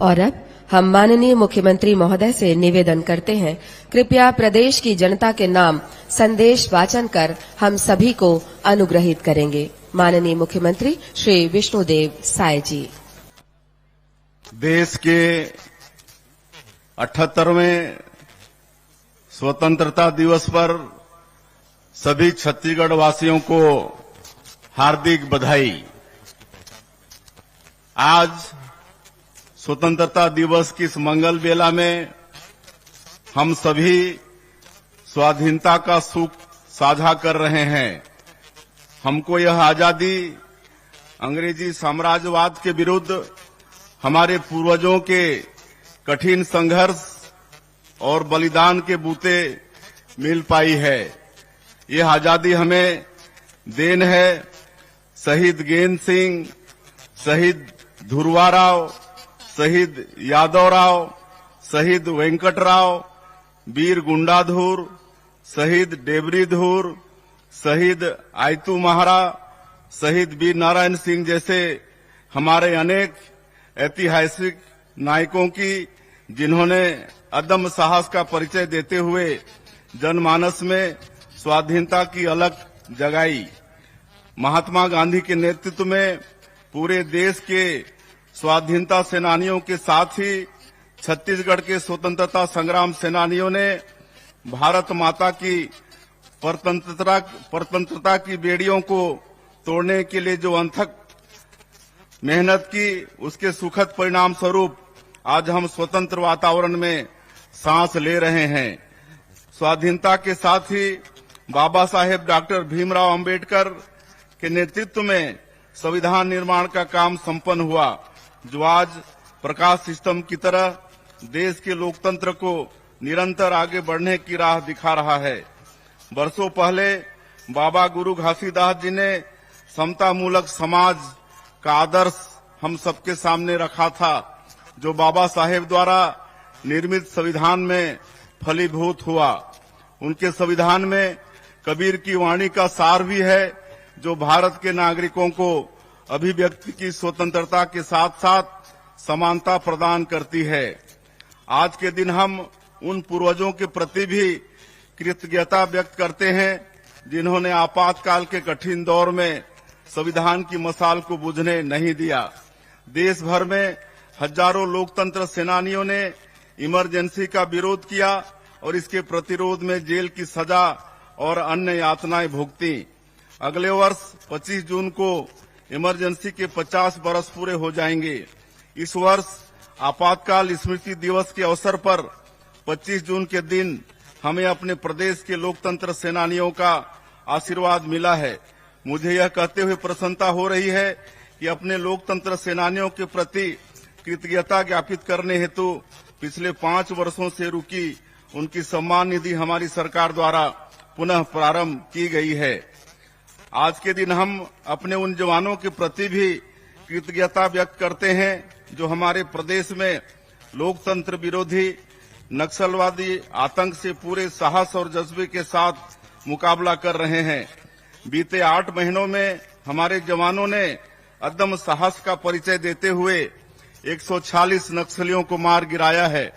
और अब हम माननीय मुख्यमंत्री महोदय से निवेदन करते हैं, कृपया प्रदेश की जनता के नाम संदेश वाचन कर हम सभी को अनुग्रहित करेंगे। माननीय मुख्यमंत्री श्री विष्णुदेव साय जी। देश के 78वें स्वतंत्रता दिवस पर सभी छत्तीसगढ़ वासियों को हार्दिक बधाई। आज स्वतंत्रता दिवस की इस मंगल बेला में हम सभी स्वाधीनता का सुख साझा कर रहे हैं। हमको यह आजादी अंग्रेजी साम्राज्यवाद के विरुद्ध हमारे पूर्वजों के कठिन संघर्ष और बलिदान के बूते मिल पाई है। यह आजादी हमें देन है शहीद गेंद सिंह, शहीद ध्रुवा राव, शहीद यादव राव, शहीद वेंकटराव, वीर गुंडाधुर, शहीद डेबरीधुर, शहीद आयतू महारा, शहीद वीर नारायण सिंह जैसे हमारे अनेक ऐतिहासिक नायकों की, जिन्होंने अदम्य साहस का परिचय देते हुए जनमानस में स्वाधीनता की अलख जगाई। महात्मा गांधी के नेतृत्व में पूरे देश के स्वाधीनता सेनानियों के साथ ही छत्तीसगढ़ के स्वतंत्रता संग्राम सेनानियों ने भारत माता की परतंत्रता की बेड़ियों को तोड़ने के लिए जो अथक मेहनत की, उसके सुखद परिणाम स्वरूप आज हम स्वतंत्र वातावरण में सांस ले रहे हैं। स्वाधीनता के साथ ही बाबा साहेब डॉक्टर भीमराव अंबेडकर के नेतृत्व में संविधान निर्माण का काम संपन्न हुआ, जो आज प्रकाश सिस्टम की तरह देश के लोकतंत्र को निरंतर आगे बढ़ने की राह दिखा रहा है। वर्षों पहले बाबा गुरु घासीदास जी ने समतामूलक समाज का आदर्श हम सबके सामने रखा था, जो बाबा साहेब द्वारा निर्मित संविधान में फलीभूत हुआ। उनके संविधान में कबीर की वाणी का सार भी है, जो भारत के नागरिकों को अभिव्यक्ति की स्वतंत्रता के साथ साथ समानता प्रदान करती है। आज के दिन हम उन पूर्वजों के प्रति भी कृतज्ञता व्यक्त करते हैं, जिन्होंने आपातकाल के कठिन दौर में संविधान की मशाल को बुझने नहीं दिया। देश भर में हजारों लोकतंत्र सेनानियों ने इमरजेंसी का विरोध किया और इसके प्रतिरोध में जेल की सजा और अन्य यातनाएं भुगती। अगले वर्ष 25 जून को इमरजेंसी के 50 बरस पूरे हो जाएंगे। इस वर्ष आपातकाल स्मृति दिवस के अवसर पर 25 जून के दिन हमें अपने प्रदेश के लोकतंत्र सेनानियों का आशीर्वाद मिला है। मुझे यह कहते हुए प्रसन्नता हो रही है कि अपने लोकतंत्र सेनानियों के प्रति कृतज्ञता ज्ञापित करने हेतु पिछले 5 वर्षों से रुकी उनकी सम्मान निधि हमारी सरकार द्वारा पुनः प्रारंभ की गई है। आज के दिन हम अपने उन जवानों के प्रति भी कृतज्ञता व्यक्त करते हैं, जो हमारे प्रदेश में लोकतंत्र विरोधी नक्सलवादी आतंक से पूरे साहस और जज्बे के साथ मुकाबला कर रहे हैं। बीते 8 महीनों में हमारे जवानों ने अदम्य साहस का परिचय देते हुए 146 नक्सलियों को मार गिराया है।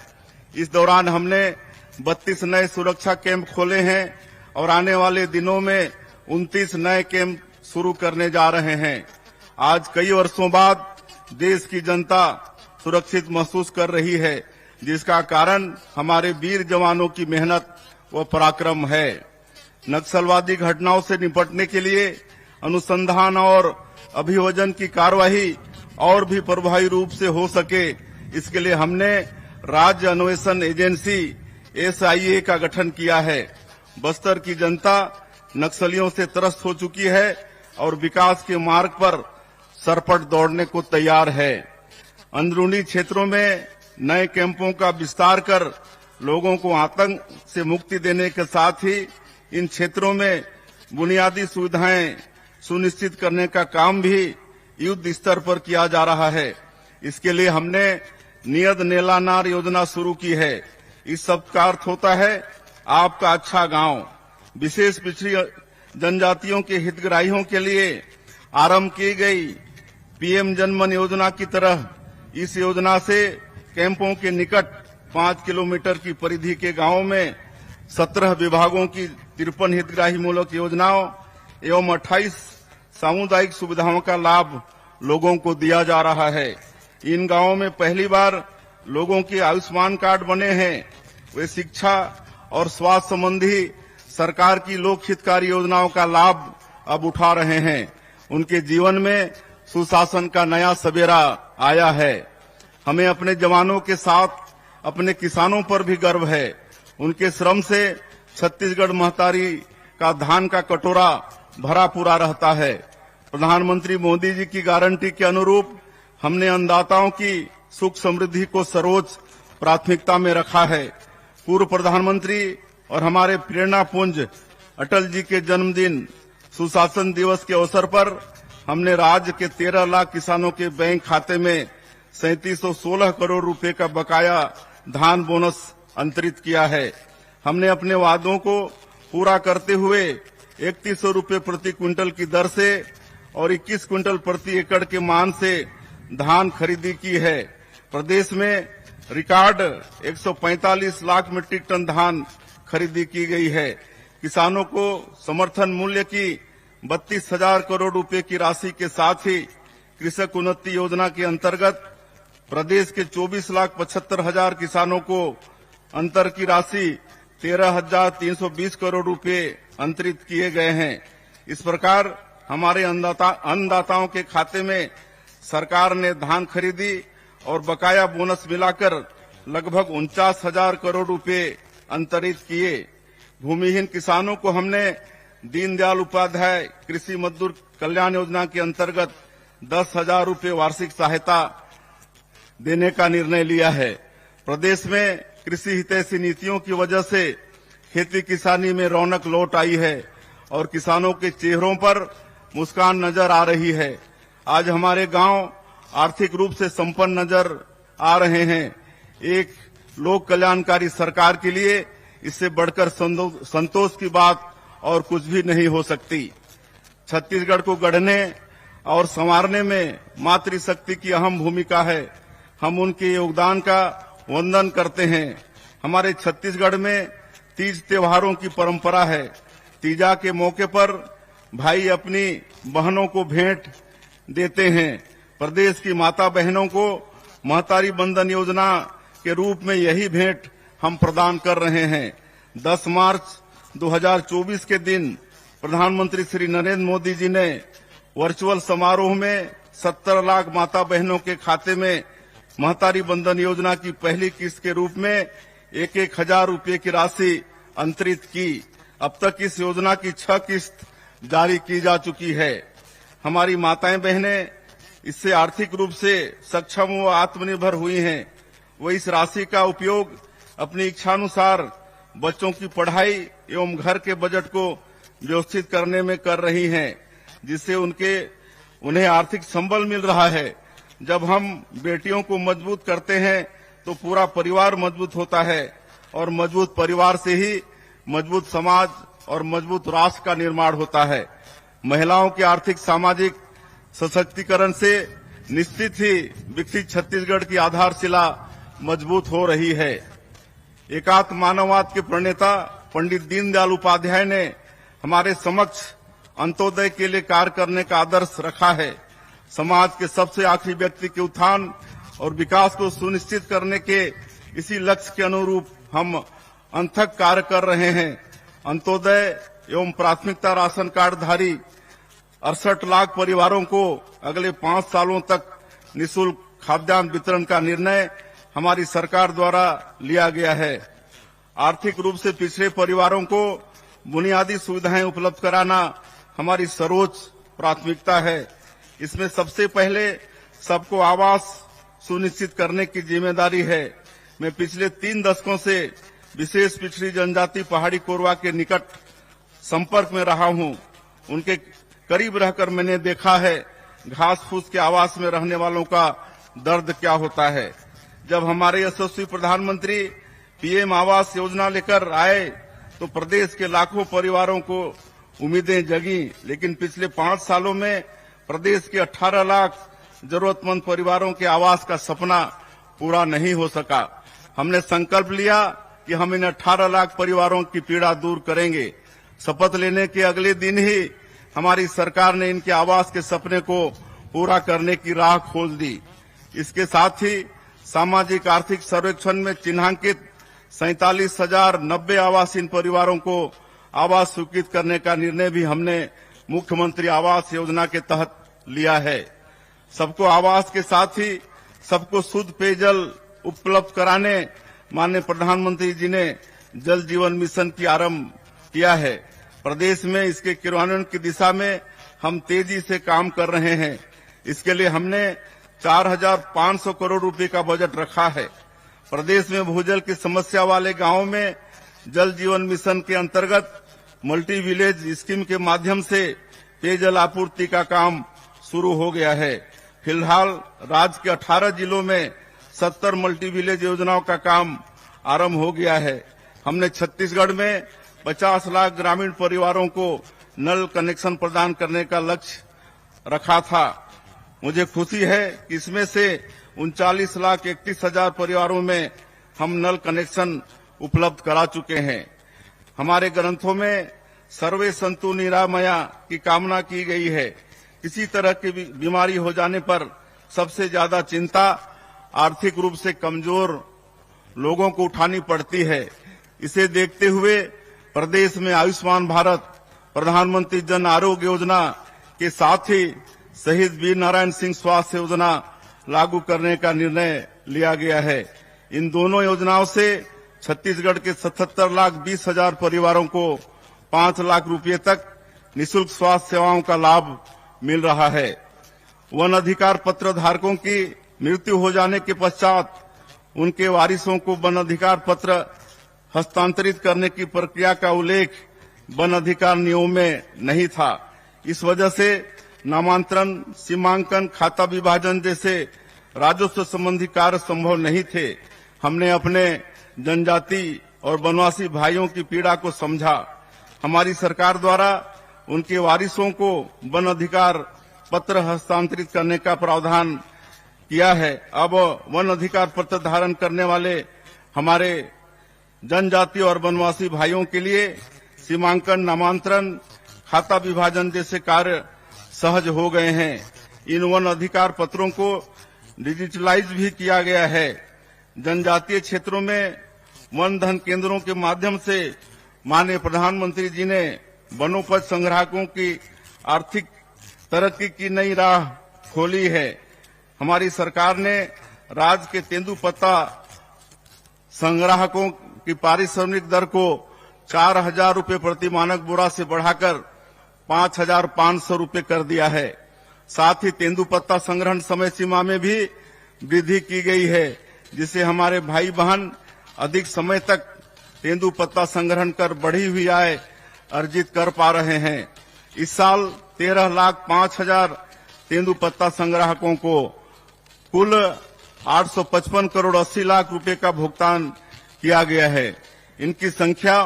इस दौरान हमने 32 नए सुरक्षा कैंप खोले हैं और आने वाले दिनों में 29 नए कैंप शुरू करने जा रहे हैं। आज कई वर्षों बाद देश की जनता सुरक्षित महसूस कर रही है, जिसका कारण हमारे वीर जवानों की मेहनत व पराक्रम है। नक्सलवादी घटनाओं से निपटने के लिए अनुसंधान और अभियोजन की कार्यवाही और भी प्रभावी रूप से हो सके, इसके लिए हमने राज्य अन्वेषण एजेंसी SIA का गठन किया है। बस्तर की जनता नक्सलियों से त्रस्त हो चुकी है और विकास के मार्ग पर सरपट दौड़ने को तैयार है। अंदरूनी क्षेत्रों में नए कैंपों का विस्तार कर लोगों को आतंक से मुक्ति देने के साथ ही इन क्षेत्रों में बुनियादी सुविधाएं सुनिश्चित करने का काम भी युद्ध स्तर पर किया जा रहा है। इसके लिए हमने नियत नेलानार योजना शुरू की है। इस सब का अर्थ होता है आपका अच्छा गांव। विशेष पिछड़ी जनजातियों के हितग्राहियों के लिए आरंभ की गई PM जनमन योजना की तरह इस योजना से कैंपों के निकट 5 किलोमीटर की परिधि के गांवों में 17 विभागों की 53 हितग्राही मूलक योजनाओं एवं 28 सामुदायिक सुविधाओं का लाभ लोगों को दिया जा रहा है। इन गांवों में पहली बार लोगों के आयुष्मान कार्ड बने हैं। वे शिक्षा और स्वास्थ्य संबंधी सरकार की लोक हितकारी योजनाओं का लाभ अब उठा रहे हैं। उनके जीवन में सुशासन का नया सवेरा आया है। हमें अपने जवानों के साथ अपने किसानों पर भी गर्व है। उनके श्रम से छत्तीसगढ़ महतारी का धान का कटोरा भरा पूरा रहता है। प्रधानमंत्री मोदी जी की गारंटी के अनुरूप हमने अन्नदाताओं की सुख समृद्धि को सर्वोच्च प्राथमिकता में रखा है। पूर्व प्रधानमंत्री और हमारे प्रेरणा पुंज अटल जी के जन्मदिन सुशासन दिवस के अवसर पर हमने राज्य के 13 लाख किसानों के बैंक खाते में 3716 करोड़ रुपए का बकाया धान बोनस अंतरित किया है। हमने अपने वादों को पूरा करते हुए 3100 रुपए प्रति क्विंटल की दर से और 21 क्विंटल प्रति एकड़ के मान से धान खरीदी की है। प्रदेश में रिकॉर्ड 145 लाख मीट्रिक टन धान खरीदी की गई है। किसानों को समर्थन मूल्य की 32,000 करोड़ रुपए की राशि के साथ ही कृषक उन्नति योजना के अंतर्गत प्रदेश के 24,75,000 किसानों को अंतर की राशि 13,320 करोड़ रुपए अंतरित किए गए हैं। इस प्रकार हमारे अन्नदाताओं के खाते में सरकार ने धान खरीदी और बकाया बोनस मिलाकर लगभग 49,000 करोड़ रुपए अंतरित किए। भूमिहीन किसानों को हमने दीनदयाल उपाध्याय कृषि मजदूर कल्याण योजना के अंतर्गत 10,000 रुपए वार्षिक सहायता देने का निर्णय लिया है। प्रदेश में कृषि हितैषी नीतियों की वजह से खेती किसानी में रौनक लौट आई है और किसानों के चेहरों पर मुस्कान नजर आ रही है। आज हमारे गांव आर्थिक रूप से संपन्न नजर आ रहे हैं। एक लोक कल्याणकारी सरकार के लिए इससे बढ़कर संतोष की बात और कुछ भी नहीं हो सकती। छत्तीसगढ़ को गढ़ने और संवारने में मातृशक्ति की अहम भूमिका है। हम उनके योगदान का वंदन करते हैं। हमारे छत्तीसगढ़ में तीज त्योहारों की परंपरा है। तीजा के मौके पर भाई अपनी बहनों को भेंट देते हैं। प्रदेश की माता बहनों को महतारी बंधन योजना के रूप में यही भेंट हम प्रदान कर रहे हैं। 10 मार्च 2024 के दिन प्रधानमंत्री श्री नरेंद्र मोदी जी ने वर्चुअल समारोह में 70 लाख माता बहनों के खाते में महतारी बंधन योजना की पहली किस्त के रूप में 1,000 रुपए की राशि अंतरित की। अब तक इस योजना की 6 किस्त जारी की जा चुकी है। हमारी माताएं बहनें इससे आर्थिक रूप से सक्षम व आत्मनिर्भर हुई हैं। वो इस राशि का उपयोग अपनी इच्छानुसार बच्चों की पढ़ाई एवं घर के बजट को व्यवस्थित करने में कर रही हैं, जिससे उन्हें आर्थिक संबल मिल रहा है। जब हम बेटियों को मजबूत करते हैं तो पूरा परिवार मजबूत होता है और मजबूत परिवार से ही मजबूत समाज और मजबूत राष्ट्र का निर्माण होता है। महिलाओं के आर्थिक सामाजिक सशक्तिकरण से निश्चित ही विकसित छत्तीसगढ़ की आधारशिला मजबूत हो रही है। एकात्म मानववाद के प्रणेता पंडित दीनदयाल उपाध्याय ने हमारे समक्ष अंत्योदय के लिए कार्य करने का आदर्श रखा है। समाज के सबसे आखिरी व्यक्ति के उत्थान और विकास को सुनिश्चित करने के इसी लक्ष्य के अनुरूप हम अथक कार्य कर रहे हैं। अंत्योदय एवं प्राथमिकता राशन कार्ड धारी 68 लाख परिवारों को अगले 5 सालों तक निःशुल्क खाद्यान्न वितरण का निर्णय हमारी सरकार द्वारा लिया गया है। आर्थिक रूप से पिछड़े परिवारों को बुनियादी सुविधाएं उपलब्ध कराना हमारी सर्वोच्च प्राथमिकता है। इसमें सबसे पहले सबको आवास सुनिश्चित करने की जिम्मेदारी है। मैं पिछले 3 दशकों से विशेष पिछड़ी जनजाति पहाड़ी कोरवा के निकट संपर्क में रहा हूं। उनके करीब रहकर मैंने देखा है घास फूस के आवास में रहने वालों का दर्द क्या होता है। जब हमारे यशस्वी प्रधानमंत्री पीएम आवास योजना लेकर आए तो प्रदेश के लाखों परिवारों को उम्मीदें जगी, लेकिन पिछले 5 सालों में प्रदेश के 18 लाख जरूरतमंद परिवारों के आवास का सपना पूरा नहीं हो सका। हमने संकल्प लिया कि हम इन 18 लाख परिवारों की पीड़ा दूर करेंगे। शपथ लेने के अगले दिन ही हमारी सरकार ने इनके आवास के सपने को पूरा करने की राह खोल दी। इसके साथ ही सामाजिक आर्थिक सर्वेक्षण में चिन्हांकित 47,090 आवासीन परिवारों को आवास स्वीकृत करने का निर्णय भी हमने मुख्यमंत्री आवास योजना के तहत लिया है। सबको आवास के साथ ही सबको शुद्ध पेयजल उपलब्ध कराने माननीय प्रधानमंत्री जी ने जल जीवन मिशन की आरंभ किया है। प्रदेश में इसके क्रियान्वयन की दिशा में हम तेजी से काम कर रहे हैं। इसके लिए हमने 4,500 करोड़ रुपए का बजट रखा है। प्रदेश में भूजल की समस्या वाले गांवों में जल जीवन मिशन के अंतर्गत मल्टी विलेज स्कीम के माध्यम से पेयजल आपूर्ति का काम शुरू हो गया है। फिलहाल राज्य के 18 जिलों में 70 मल्टी विलेज योजनाओं का काम आरंभ हो गया है। हमने छत्तीसगढ़ में 50 लाख ग्रामीण परिवारों को नल कनेक्शन प्रदान करने का लक्ष्य रखा था। मुझे खुशी है कि इसमें से 39,31,000 परिवारों में हम नल कनेक्शन उपलब्ध करा चुके हैं। हमारे ग्रंथों में सर्वे संतु निरामया की कामना की गई है। किसी तरह की बीमारी हो जाने पर सबसे ज्यादा चिंता आर्थिक रूप से कमजोर लोगों को उठानी पड़ती है। इसे देखते हुए प्रदेश में आयुष्मान भारत, प्रधानमंत्री जन आरोग्य योजना के साथ ही शहीद वीर नारायण सिंह स्वास्थ्य योजना लागू करने का निर्णय लिया गया है। इन दोनों योजनाओं से छत्तीसगढ़ के 77,20,000 परिवारों को 5 लाख रुपए तक निःशुल्क स्वास्थ्य सेवाओं का लाभ मिल रहा है। वन अधिकार पत्र धारकों की मृत्यु हो जाने के पश्चात उनके वारिसों को वन अधिकार पत्र हस्तांतरित करने की प्रक्रिया का उल्लेख वन अधिकार नियमों में नहीं था। इस वजह से नामांतरण, सीमांकन, खाता विभाजन जैसे राजस्व संबंधी कार्य संभव नहीं थे। हमने अपने जनजाति और वनवासी भाइयों की पीड़ा को समझा। हमारी सरकार द्वारा उनके वारिसों को वन अधिकार पत्र हस्तांतरित करने का प्रावधान किया है। अब वन अधिकार पत्र धारण करने वाले हमारे जनजाति और वनवासी भाइयों के लिए सीमांकन, नामांतरण, खाता विभाजन जैसे कार्य सहज हो गए हैं। इन वन अधिकार पत्रों को डिजिटलाइज भी किया गया है। जनजातीय क्षेत्रों में वन धन केंद्रों के माध्यम से माननीय प्रधानमंत्री जी ने वनोपज संग्राहकों की आर्थिक तरक्की की नई राह खोली है। हमारी सरकार ने राज्य के तेंदुपत्ता संग्राहकों की पारिश्रमिक दर को 4,000 रुपए प्रति मानक बोरा से बढ़ाकर 5,500 रुपए कर दिया है। साथ ही तेंदुपत्ता संग्रहण समय सीमा में भी वृद्धि की गई है, जिससे हमारे भाई बहन अधिक समय तक तेंदुपत्ता संग्रहण कर बढ़ी हुई आय अर्जित कर पा रहे हैं। इस साल 13,05,000 तेंदुपत्ता संग्राहकों को कुल 855 करोड़ 80 लाख रुपए का भुगतान किया गया है। इनकी संख्या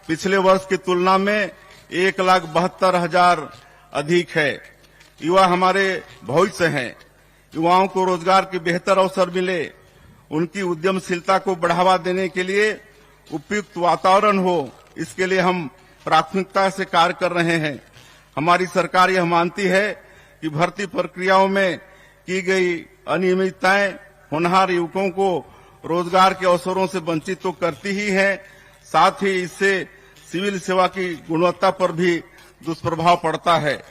पिछले वर्ष की तुलना में 1,72,000 अधिक है। युवा हमारे भविष्य हैं। युवाओं को रोजगार के बेहतर अवसर मिले, उनकी उद्यमशीलता को बढ़ावा देने के लिए उपयुक्त वातावरण हो, इसके लिए हम प्राथमिकता से कार्य कर रहे हैं। हमारी सरकार यह मानती है कि भर्ती प्रक्रियाओं में की गई अनियमितताएं होनहार युवकों को रोजगार के अवसरों से वंचित तो करती ही है, साथ ही इससे सिविल सेवा की गुणवत्ता पर भी दुष्प्रभाव पड़ता है।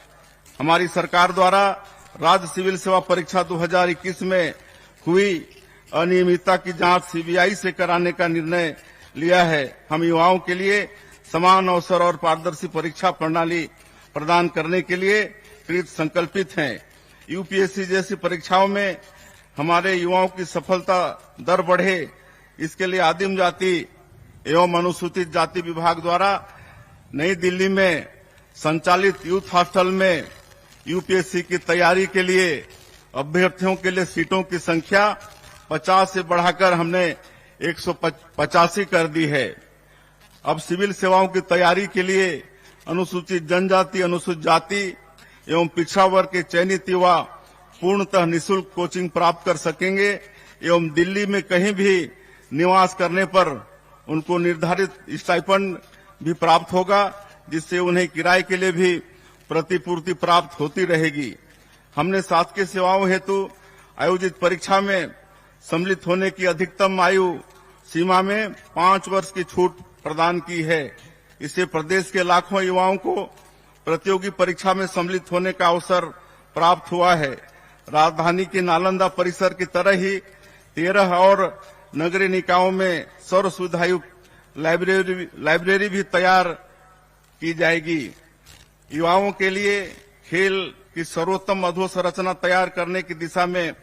हमारी सरकार द्वारा राज्य सिविल सेवा परीक्षा 2021 में हुई अनियमितता की जांच सीबीआई से कराने का निर्णय लिया है। हम युवाओं के लिए समान अवसर और पारदर्शी परीक्षा प्रणाली प्रदान करने के लिए कृत संकल्पित हैं। यूपीएससी जैसी परीक्षाओं में हमारे युवाओं की सफलता दर बढ़े, इसके लिए आदिम जाति एवं अनुसूचित जाति विभाग द्वारा नई दिल्ली में संचालित यूथ हॉस्टल में यूपीएससी की तैयारी के लिए अभ्यर्थियों के लिए सीटों की संख्या 50 से बढ़ाकर हमने 185 कर दी है। अब सिविल सेवाओं की तैयारी के लिए अनुसूचित जनजाति, अनुसूचित जाति एवं पिछड़ा वर्ग के चयनित युवा पूर्णतः निःशुल्क कोचिंग प्राप्त कर सकेंगे। एवं दिल्ली में कहीं भी निवास करने पर उनको निर्धारित स्टाइपेंड भी प्राप्त होगा, जिससे उन्हें किराए के लिए भी प्रतिपूर्ति प्राप्त होती रहेगी। हमने शासकीय सेवाओं हेतु आयोजित परीक्षा में सम्मिलित होने की अधिकतम आयु सीमा में 5 वर्ष की छूट प्रदान की है। इससे प्रदेश के लाखों युवाओं को प्रतियोगी परीक्षा में सम्मिलित होने का अवसर प्राप्त हुआ है। राजधानी के नालंदा परिसर की तरह ही 13 और नगरीय निकायों में सर्व सुविधायुक्त लाइब्रेरी भी तैयार की जाएगी। युवाओं के लिए खेल की सर्वोत्तम अधोसंरचना तैयार करने की दिशा में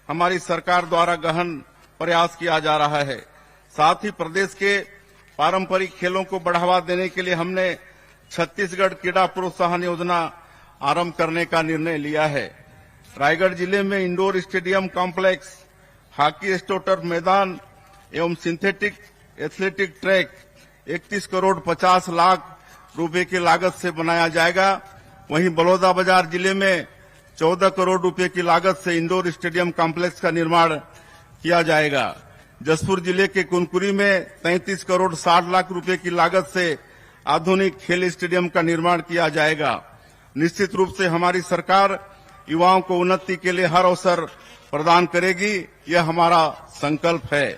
हमारी सरकार द्वारा गहन प्रयास किया जा रहा है। साथ ही प्रदेश के पारंपरिक खेलों को बढ़ावा देने के लिए हमने छत्तीसगढ़ क्रीड़ा प्रोत्साहन योजना आरंभ करने का निर्णय लिया है। रायगढ़ जिले में इंडोर स्टेडियम कॉम्प्लेक्स, हॉकी स्टोटर मैदान एवं synthetic athletic track 31 crore 50 lakh रुपए की लागत से बनाया जाएगा। वहीं बलौदाबाजार जिले में 14 करोड़ रुपए की लागत से इंडोर स्टेडियम कॉम्प्लेक्स का निर्माण किया जाएगा। जसपुर जिले के कुनकुरी में 33 करोड़ 60 लाख रुपए की लागत से आधुनिक खेल स्टेडियम का निर्माण किया जाएगा। निश्चित रूप से हमारी सरकार युवाओं को उन्नति के लिए हर अवसर प्रदान करेगी, यह हमारा संकल्प है।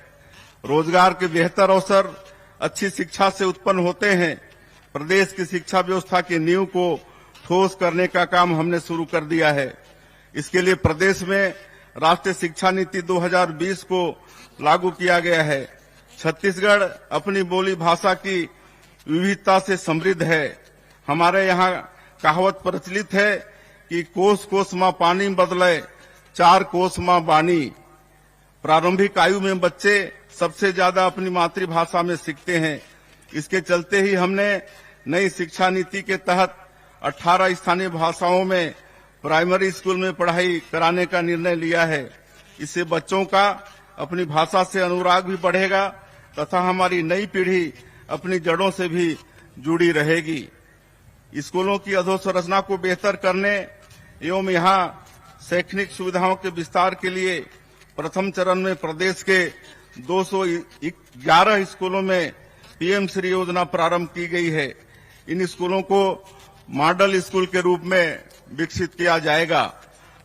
रोजगार के बेहतर अवसर अच्छी शिक्षा से उत्पन्न होते हैं। प्रदेश की शिक्षा व्यवस्था की नींव को ठोस करने का काम हमने शुरू कर दिया है। इसके लिए प्रदेश में राष्ट्रीय शिक्षा नीति 2020 को लागू किया गया है। छत्तीसगढ़ अपनी बोली भाषा की विविधता से समृद्ध है। हमारे यहाँ कहावत प्रचलित है कि कोस कोस माँ पानी बदले 4 कोस माँ बानी। प्रारंभिक आयु में बच्चे सबसे ज्यादा अपनी मातृभाषा में सीखते हैं। इसके चलते ही हमने नई शिक्षा नीति के तहत 18 स्थानीय भाषाओं में प्राइमरी स्कूल में पढ़ाई कराने का निर्णय लिया है। इससे बच्चों का अपनी भाषा से अनुराग भी बढ़ेगा तथा हमारी नई पीढ़ी अपनी जड़ों से भी जुड़ी रहेगी। स्कूलों की अधोसंरचना को बेहतर करने एवं यहाँ शैक्षणिक सुविधाओं के विस्तार के लिए प्रथम चरण में प्रदेश के 211 स्कूलों में पीएम श्री योजना प्रारंभ की गई है। इन स्कूलों को मॉडल स्कूल के रूप में विकसित किया जाएगा।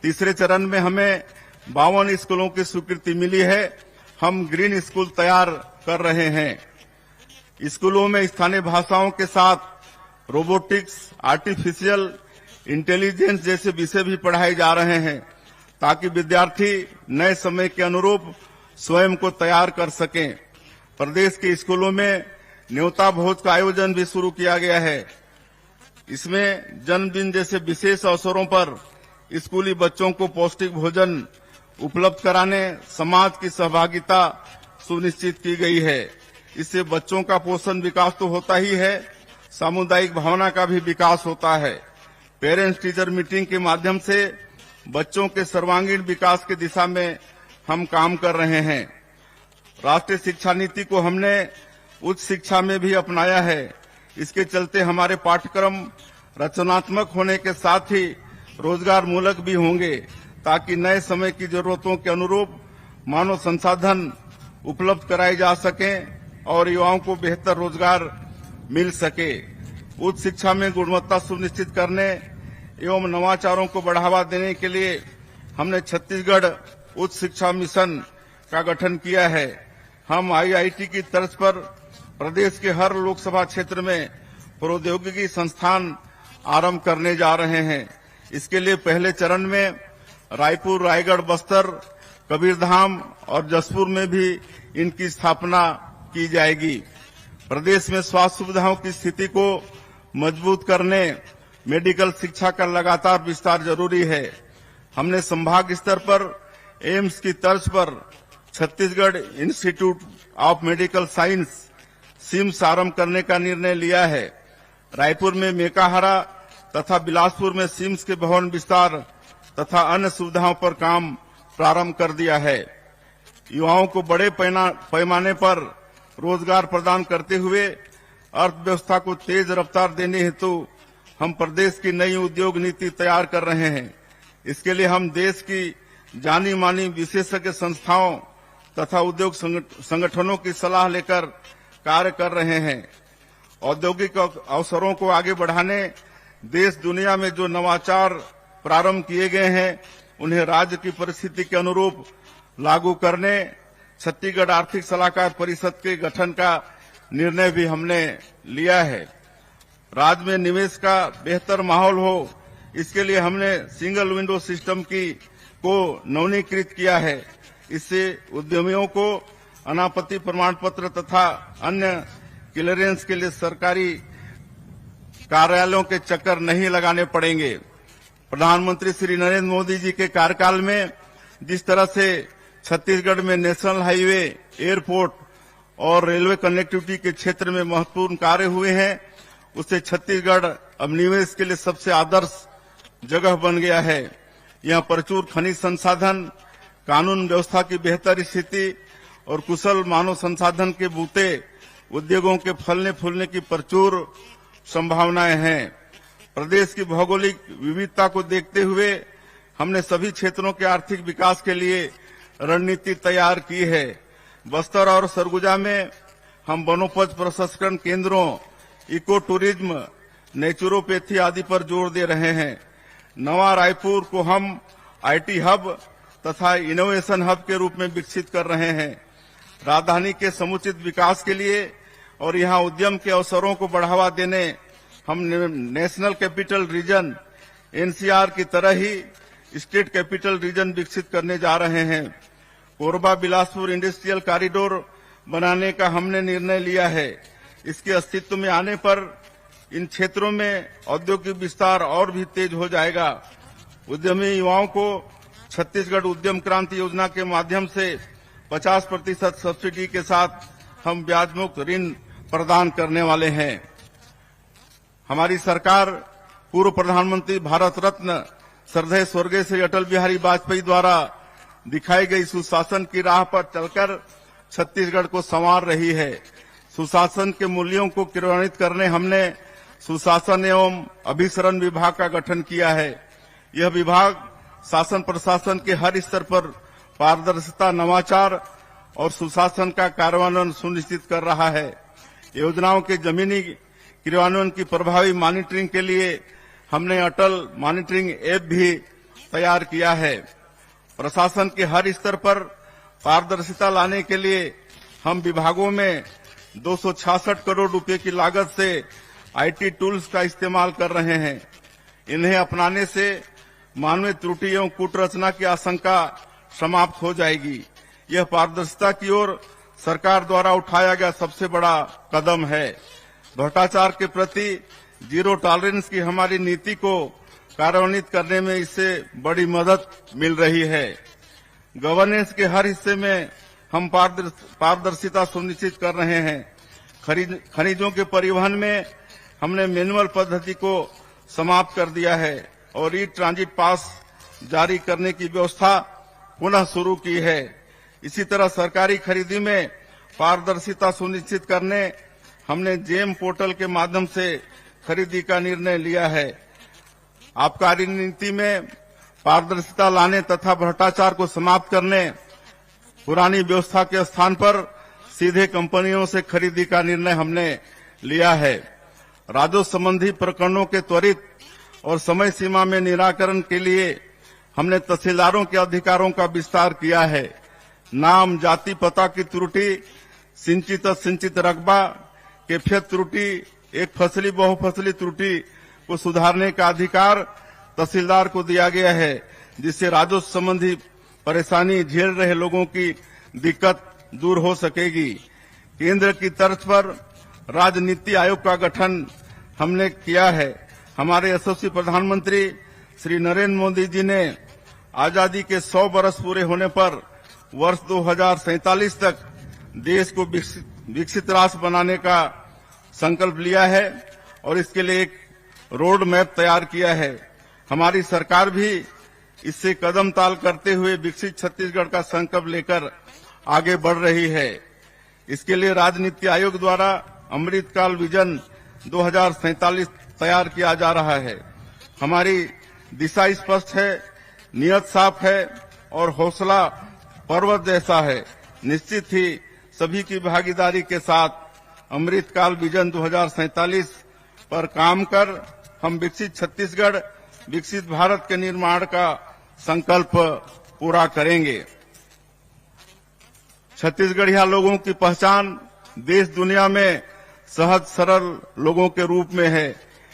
तीसरे चरण में हमें 52 स्कूलों की स्वीकृति मिली है। हम ग्रीन स्कूल तैयार कर रहे हैं। स्कूलों में स्थानीय भाषाओं के साथ रोबोटिक्स, आर्टिफिशियल इंटेलिजेंस जैसे विषय भी पढ़ाए जा रहे हैं, ताकि विद्यार्थी नए समय के अनुरूप स्वयं को तैयार कर सकें। प्रदेश के स्कूलों में न्योता भोज का आयोजन भी शुरू किया गया है। इसमें जन्मदिन जैसे विशेष अवसरों पर स्कूली बच्चों को पौष्टिक भोजन उपलब्ध कराने समाज की सहभागिता सुनिश्चित की गई है। इससे बच्चों का पोषण विकास तो होता ही है, सामुदायिक भावना का भी विकास होता है। पेरेंट्स टीचर मीटिंग के माध्यम से बच्चों के सर्वांगीण विकास की दिशा में हम काम कर रहे हैं। राष्ट्रीय शिक्षा नीति को हमने उच्च शिक्षा में भी अपनाया है। इसके चलते हमारे पाठ्यक्रम रचनात्मक होने के साथ ही रोजगार मूलक भी होंगे, ताकि नए समय की जरूरतों के अनुरूप मानव संसाधन उपलब्ध कराए जा सकें और युवाओं को बेहतर रोजगार मिल सके। उच्च शिक्षा में गुणवत्ता सुनिश्चित करने एवं नवाचारों को बढ़ावा देने के लिए हमने छत्तीसगढ़ उच्च शिक्षा मिशन का गठन किया है। हम आईआईटी की तर्ज पर प्रदेश के हर लोकसभा क्षेत्र में प्रौद्योगिकी संस्थान आरंभ करने जा रहे हैं। इसके लिए पहले चरण में रायपुर, रायगढ़, बस्तर, कबीरधाम और जसपुर में भी इनकी स्थापना की जाएगी। प्रदेश में स्वास्थ्य सुविधाओं की स्थिति को मजबूत करने मेडिकल शिक्षा का लगातार विस्तार जरूरी है। हमने संभाग स्तर पर एम्स की तर्ज पर Chhattisgarh institute of medical science CIMS आरंभ करने का निर्णय लिया है। रायपुर में मेकाहारा तथा बिलासपुर में सिम्स के भवन विस्तार तथा अन्य सुविधाओं पर काम प्रारंभ कर दिया है। युवाओं को बड़े पैमाने पर रोजगार प्रदान करते हुए अर्थव्यवस्था को तेज रफ्तार देने हेतु हम प्रदेश की नई उद्योग नीति तैयार कर रहे हैं। इसके लिए हम देश की जानी मानी विशेषज्ञ संस्थाओं तथा उद्योग संगठनों की सलाह लेकर कार्य कर रहे हैं। औद्योगिक अवसरों को आगे बढ़ाने देश दुनिया में जो नवाचार प्रारंभ किए गए हैं उन्हें राज्य की परिस्थिति के अनुरूप लागू करने छत्तीसगढ़ आर्थिक सलाहकार परिषद के गठन का निर्णय भी हमने लिया है। राज्य में निवेश का बेहतर माहौल हो, इसके लिए हमने सिंगल विंडो सिस्टम को नवीनीकृत किया है। इससे उद्यमियों को अनापत्ति प्रमाण पत्र तथा अन्य क्लियरेंस के लिए सरकारी कार्यालयों के चक्कर नहीं लगाने पड़ेंगे। प्रधानमंत्री श्री नरेंद्र मोदी जी के कार्यकाल में जिस तरह से छत्तीसगढ़ में नेशनल हाईवे, एयरपोर्ट और रेलवे कनेक्टिविटी के क्षेत्र में महत्वपूर्ण कार्य हुए हैं, उससे छत्तीसगढ़ अब निवेश के लिए सबसे आदर्श जगह बन गया है। यहाँ प्रचुर खनिज संसाधन, कानून व्यवस्था की बेहतर स्थिति और कुशल मानव संसाधन के बूते उद्योगों के फलने फूलने की प्रचुर संभावनाएं हैं। प्रदेश की भौगोलिक विविधता को देखते हुए हमने सभी क्षेत्रों के आर्थिक विकास के लिए रणनीति तैयार की है। बस्तर और सरगुजा में हम वनोपज प्रसंस्करण केंद्रों, इको टूरिज्म, नेचुरोपैथी आदि पर जोर दे रहे हैं। नवा रायपुर को हम आईटी हब तथा इनोवेशन हब के रूप में विकसित कर रहे हैं। राजधानी के समुचित विकास के लिए और यहां उद्यम के अवसरों को बढ़ावा देने हम नेशनल कैपिटल रीजन एनसीआर की तरह ही स्टेट कैपिटल रीजन विकसित करने जा रहे हैं। कोरबा बिलासपुर इंडस्ट्रियल कॉरिडोर बनाने का हमने निर्णय लिया है। इसके अस्तित्व में आने पर इन क्षेत्रों में औद्योगिक विस्तार और भी तेज हो जाएगा। उद्यमी युवाओं को छत्तीसगढ़ उद्यम क्रांति योजना के माध्यम से 50% सब्सिडी के साथ हम ब्याज मुक्त ऋण प्रदान करने वाले हैं। हमारी सरकार पूर्व प्रधानमंत्री भारत रत्न श्रद्धेय स्वर्गीय श्री अटल बिहारी वाजपेयी द्वारा दिखाई गई सुशासन की राह पर चलकर छत्तीसगढ़ को संवार रही है। सुशासन के मूल्यों को क्रियान्वित करने हमने सुशासन एवं अभिसरण विभाग का गठन किया है। यह विभाग शासन प्रशासन के हर स्तर पर पारदर्शिता, नवाचार और सुशासन का कार्यान्वयन सुनिश्चित कर रहा है। योजनाओं के जमीनी क्रियान्वयन की प्रभावी मॉनिटरिंग के लिए हमने अटल मॉनिटरिंग ऐप भी तैयार किया है। प्रशासन के हर स्तर पर पारदर्शिता लाने के लिए हम विभागों में 266 करोड़ रुपए की लागत से आईटी टूल्स का इस्तेमाल कर रहे हैं। इन्हें अपनाने से मानवीय त्रुटि एवं कूटरचना की आशंका समाप्त हो जाएगी। यह पारदर्शिता की ओर सरकार द्वारा उठाया गया सबसे बड़ा कदम है। भ्रष्टाचार के प्रति जीरो टॉलरेंस की हमारी नीति को कार्यान्वित करने में इससे बड़ी मदद मिल रही है। गवर्नेंस के हर हिस्से में हम पारदर्शिता सुनिश्चित कर रहे हैं। खनिजों के परिवहन में हमने मैनुअल पद्धति को समाप्त कर दिया है और ई ट्रांजिट पास जारी करने की व्यवस्था पुनः शुरू की है। इसी तरह सरकारी खरीदी में पारदर्शिता सुनिश्चित करने हमने जेम पोर्टल के माध्यम से खरीदी का निर्णय लिया है। आबकारी नीति में पारदर्शिता लाने तथा भ्रष्टाचार को समाप्त करने पुरानी व्यवस्था के स्थान पर सीधे कंपनियों से खरीदी का निर्णय हमने लिया है। राजस्व संबंधी प्रकरणों के त्वरित और समय सीमा में निराकरण के लिए हमने तहसीलदारों के अधिकारों का विस्तार किया है। नाम, जाति, पता की त्रुटि, सिंचित रकबा, कैफियत त्रुटि, एक फसली बहुफसली त्रुटि को सुधारने का अधिकार तहसीलदार को दिया गया है, जिससे राजस्व संबंधी परेशानी झेल रहे लोगों की दिक्कत दूर हो सकेगी। केंद्र की तर्ज पर राज्य नीति आयोग का गठन हमने किया है। हमारे यशस्वी प्रधानमंत्री श्री नरेंद्र मोदी जी ने आजादी के 100 वर्ष पूरे होने पर वर्ष 2047 तक देश को विकसित राष्ट्र बनाने का संकल्प लिया है और इसके लिए एक रोड मैप तैयार किया है। हमारी सरकार भी इससे कदम ताल करते हुए विकसित छत्तीसगढ़ का संकल्प लेकर आगे बढ़ रही है। इसके लिए राजनीति आयोग द्वारा अमृतकाल विजन 2047 तैयार किया जा रहा है। हमारी दिशा स्पष्ट है, नियत साफ है और हौसला पर्वत जैसा है। निश्चित ही सभी की भागीदारी के साथ अमृतकाल विजन 2047 पर काम कर हम विकसित छत्तीसगढ़, विकसित भारत के निर्माण का संकल्प पूरा करेंगे। छत्तीसगढ़िया लोगों की पहचान देश दुनिया में सहज सरल लोगों के रूप में है।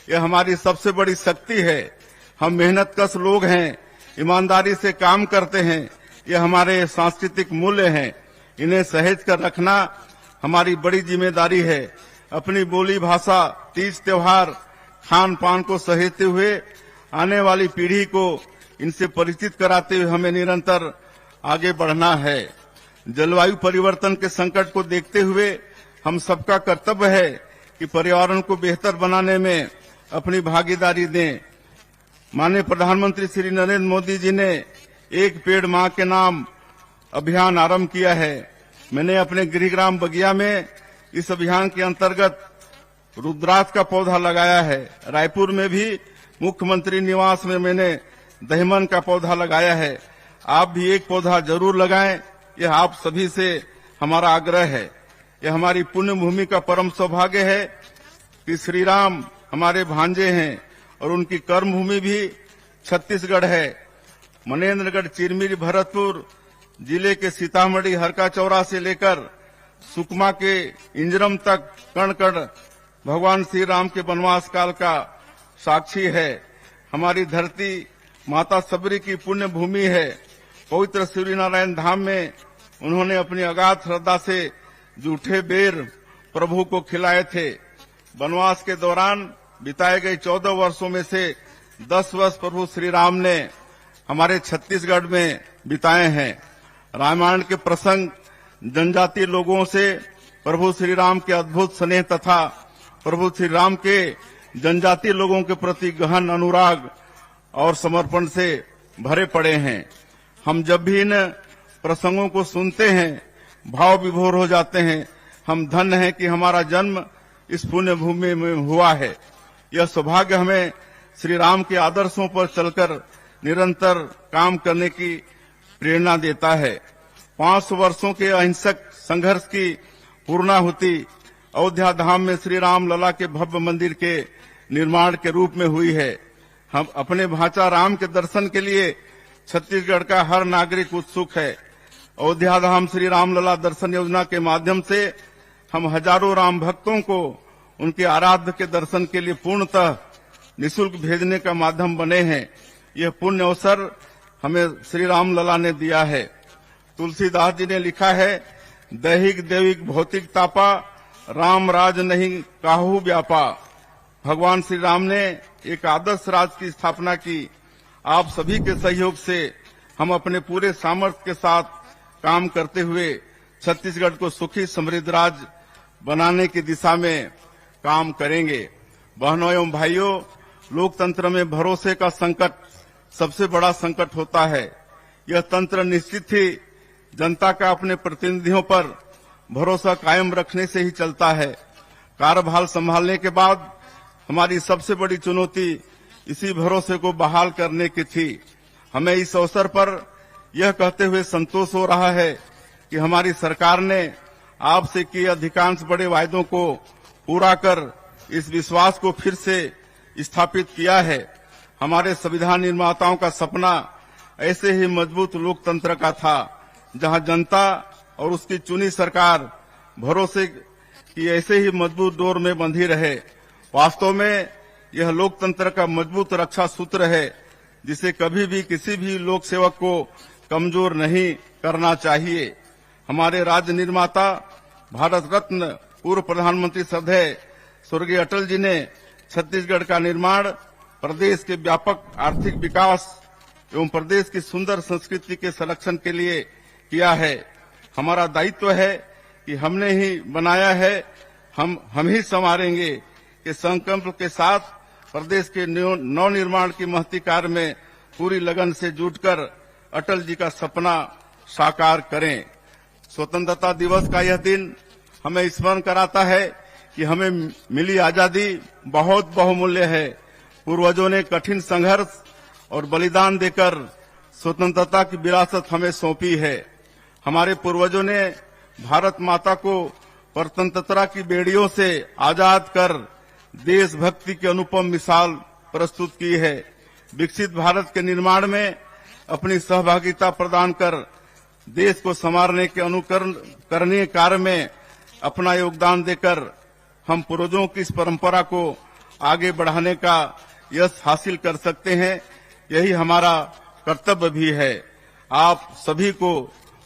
यह हमारी सबसे बड़ी शक्ति है। हम मेहनतकश लोग हैं, ईमानदारी से काम करते हैं। यह हमारे सांस्कृतिक मूल्य हैं। इन्हें सहेज कर रखना हमारी बड़ी जिम्मेदारी है। अपनी बोली भाषा, तीज त्योहार, खान पान को सहेजते हुए आने वाली पीढ़ी को इनसे परिचित कराते हुए हमें निरंतर आगे बढ़ना है। जलवायु परिवर्तन के संकट को देखते हुए हम सबका कर्तव्य है कि पर्यावरण को बेहतर बनाने में अपनी भागीदारी दें। माननीय प्रधानमंत्री श्री नरेंद्र मोदी जी ने एक पेड़ मां के नाम अभियान आरंभ किया है। मैंने अपने गृहग्राम बगिया में इस अभियान के अंतर्गत रुद्राक्ष का पौधा लगाया है। रायपुर में भी मुख्यमंत्री निवास में मैंने दहिमन का पौधा लगाया है। आप भी एक पौधा जरूर लगाएं, यह आप सभी से हमारा आग्रह है। यह हमारी पुण्य भूमि का परम सौभाग्य है कि श्री राम हमारे भांजे हैं और उनकी कर्म भूमि भी छत्तीसगढ़ है। मनेन्द्रगढ़, चिरमिरी, भरतपुर जिले के सीतामढ़ी हरका चौरा से लेकर सुकमा के इंजरम तक कण कण भगवान श्री राम के वनवास काल का साक्षी है। हमारी धरती माता सबरी की पुण्य भूमि है। पवित्र सूर्यनारायण धाम में उन्होंने अपनी अगाध श्रद्धा से जूठे बेर प्रभु को खिलाए थे। वनवास के दौरान बिताए गए 14 वर्षों में से 10 वर्ष प्रभु श्री राम ने हमारे छत्तीसगढ़ में बिताए हैं। रामायण के प्रसंग जनजातीय लोगों से प्रभु श्री राम के अद्भुत स्नेह तथा प्रभु श्री राम के जनजातीय लोगों के प्रति गहन अनुराग और समर्पण से भरे पड़े हैं। हम जब भी इन प्रसंगों को सुनते हैं भाव विभोर हो जाते हैं। हम धन्य हैं कि हमारा जन्म इस पुण्य भूमि में हुआ है। यह सौभाग्य हमें श्री राम के आदर्शों पर चलकर निरंतर काम करने की प्रेरणा देता है। 500 वर्षों के अहिंसक संघर्ष की पूर्णाहुति अयोध्या धाम में श्री राम लला के भव्य मंदिर के निर्माण के रूप में हुई है। हम अपने भांचा राम के दर्शन के लिए छत्तीसगढ़ का हर नागरिक उत्सुक है। अयोध्या धाम श्री राम लला दर्शन योजना के माध्यम से हम हजारों राम भक्तों को उनके आराध्य के दर्शन के लिए पूर्णतः निःशुल्क भेजने का माध्यम बने हैं। यह पुण्य अवसर हमें श्री राम लला ने दिया है। तुलसीदास जी ने लिखा है, दैहिक दैविक भौतिक तापा, राम राज नहीं काहू व्यापा। भगवान श्री राम ने एक आदर्श राज की स्थापना की। आप सभी के सहयोग से हम अपने पूरे सामर्थ्य के साथ काम करते हुए छत्तीसगढ़ को सुखी समृद्ध राज्य बनाने की दिशा में काम करेंगे। बहनों एवं भाइयों, लोकतंत्र में भरोसे का संकट सबसे बड़ा संकट होता है। यह तंत्र निश्चित ही जनता का अपने प्रतिनिधियों पर भरोसा कायम रखने से ही चलता है। कार्यभार संभालने के बाद हमारी सबसे बड़ी चुनौती इसी भरोसे को बहाल करने की थी। हमें इस अवसर पर यह कहते हुए संतोष हो रहा है कि हमारी सरकार ने आपसे किए अधिकांश बड़े वायदों को पूरा कर इस विश्वास को फिर से स्थापित किया है। हमारे संविधान निर्माताओं का सपना ऐसे ही मजबूत लोकतंत्र का था, जहां जनता और उसकी चुनी सरकार भरोसे की ऐसे ही मजबूत डोर में बंधी रहे। वास्तव में यह लोकतंत्र का मजबूत रक्षा सूत्र है, जिसे कभी भी किसी भी लोक सेवक को कमजोर नहीं करना चाहिए। हमारे राज्य निर्माता भारत रत्न पूर्व प्रधानमंत्री श्रद्धेय स्वर्गीय अटल जी ने छत्तीसगढ़ का निर्माण प्रदेश के व्यापक आर्थिक विकास एवं प्रदेश की सुंदर संस्कृति के संरक्षण के लिए किया है। हमारा दायित्व है कि हमने ही बनाया है, हम ही संवारेंगे के संकल्प के साथ प्रदेश के नव निर्माण की महती कार्य में पूरी लगन से जुटकर अटल जी का सपना साकार करें। स्वतंत्रता दिवस का यह दिन हमें स्मरण कराता है कि हमें मिली आजादी बहुत बहुमूल्य है। पूर्वजों ने कठिन संघर्ष और बलिदान देकर स्वतंत्रता की विरासत हमें सौंपी है। हमारे पूर्वजों ने भारत माता को स्वतंत्रता की बेड़ियों से आजाद कर देशभक्ति की अनुपम मिसाल प्रस्तुत की है। विकसित भारत के निर्माण में अपनी सहभागिता प्रदान कर देश को संवारने के अनुकरण करने कार्य में अपना योगदान देकर हम पूर्वजों की इस परंपरा को आगे बढ़ाने का यश हासिल कर सकते हैं। यही हमारा कर्तव्य भी है। आप सभी को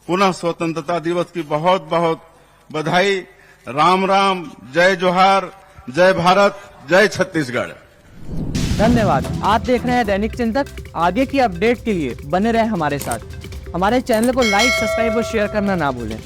पुनः स्वतंत्रता दिवस की बहुत बहुत बधाई। राम राम, जय जोहार, जय भारत, जय छत्तीसगढ़। धन्यवाद। आप देख रहे हैं दैनिक चिंतक। आगे की अपडेट के लिए बने रहे हमारे साथ। हमारे चैनल को लाइक, सब्सक्राइब और शेयर करना ना भूलें।